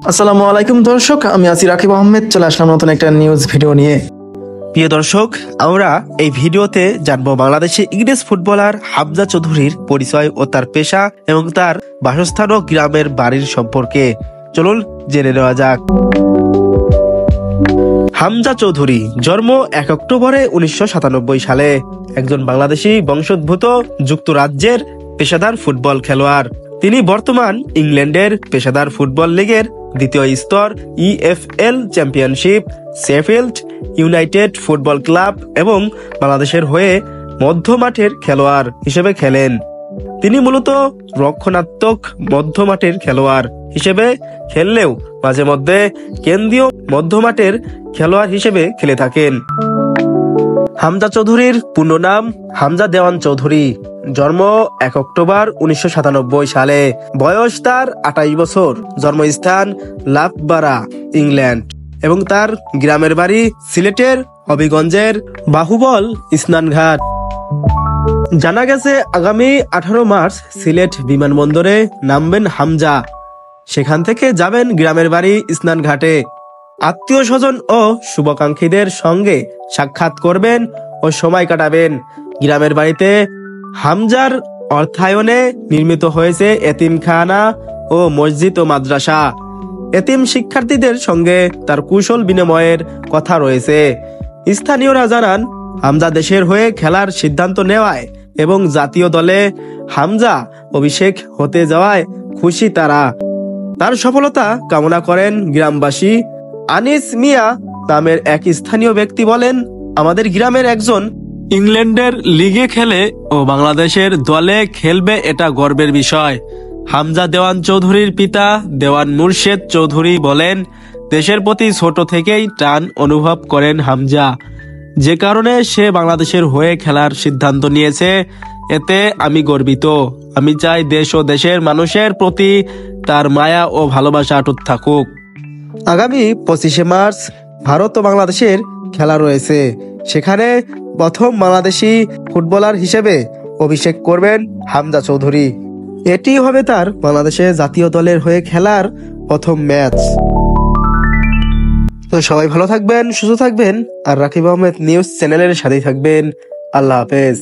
আসসালামু আলাইকুম দর্শক, আমি আছি রাকিব আহমেদ। চলে আসলাম নতুন একটা নিউজ ভিডিও নিয়ে। প্রিয় দর্শক, আমরা এই ভিডিওতে জানবো বাংলাদেশি ইংরেজ ফুটবলার হামজা চৌধুরীর পরিচয় ও তার পেশা এবং তার বাসস্থান ও গ্রামের বাড়ির সম্পর্কে। চলুন জেনে নেওয়া যাক। হামজা চৌধুরী জন্ম 1 অক্টোবরে 1997 সালে। একজন বাংলাদেশি বংশোদ্ভূত যুক্তরাজ্যের পেশাদার ফুটবল খেলোয়াড়। তিনি বর্তমান ইংল্যান্ডের পেশাদার ফুটবল লিগের দ্বিতীয় স্তর EFL championship, Sheffield United football club এবং বাংলাদেশের হয়ে মধ্যমাঠের খেলোয়াড় হিসেবে খেলেন। তিনি মূলত রক্ষণাত্মক মধ্যমাঠের খেলোয়াড় হিসেবে খেললেও মাঝে মধ্যে কেন্দ্রীয় মধ্যমাঠের খেলোয়াড় হিসেবে খেলে থাকেন। হামজা চৌধুরীর পূর্ণ নাম হামজা দেওয়ান চৌধুরী। জন্ম 1 অক্টোবর 1997 সালে। বয়স তার 28 বছর। জন্মস্থান লাফবারা, ইংল্যান্ড এবং তার গ্রামের বাড়ি সিলেটের হবিগঞ্জের বাহুবল স্নানঘাট। জানা গেছে আগামী 18 মার্চ সিলেট বিমানবন্দরে নামবেন হামজা। সেখান থেকে যাবেন গ্রামের বাড়ি স্নানঘাটে। আত্মীয় স্বজন ও শুভাকাঙ্ক্ষীদের সঙ্গে সাক্ষাৎ করবেন ও সময় কাটাবেন। গ্রামের বাড়িতে হামজার অর্থায়নে নির্মিত হয়েছে এতিমখানা ও মসজিদ ও মাদ্রাসা। এতিম শিক্ষার্থীদের সঙ্গে তার কুশল বিনিময়ের কথা রয়েছে। স্থানীয়রা জানান, হামজা দেশের হয়ে খেলার সিদ্ধান্ত নেওয়ায় এবং জাতীয় দলে হামজা অভিষেক হতে যাওয়ায় খুশি তারা। তার সফলতা কামনা করেন গ্রামবাসী। আনিস মিয়া নামের এক স্থানীয় ব্যক্তি বলেন, আমাদের গ্রামের একজন ইংল্যান্ডের লিগে খেলে ও বাংলাদেশের দলে খেলবে, এটা গর্বের বিষয়। হামজা দেওয়ান চৌধুরীর পিতা দেওয়ান মুর্শেদ চৌধুরী বলেন, দেশের প্রতি ছোট থেকেই টান অনুভব করেন হামজা, যে কারণে সে বাংলাদেশের হয়ে খেলার সিদ্ধান্ত নিয়েছে। এতে আমি গর্বিত। আমি চাই দেশ ও দেশের মানুষের প্রতি তার মায়া ও ভালোবাসা অটুট থাকুক। আগামী 25 মার্চ ভারত ও বাংলাদেশের খেলা রয়েছে। সেখানে প্রথম বাংলাদেশি ফুটবলার হিসেবে অভিষেক করবেন হামজা চৌধুরী। এটি হবে তার বাংলাদেশের জাতীয় দলের হয়ে খেলার প্রথম ম্যাচ। তো সবাই ভালো থাকবেন, সুস্থ থাকবেন আর রাকিব আহমেদ নিউজ চ্যানেলের সাথেই থাকবেন। আল্লাহ হাফেজ।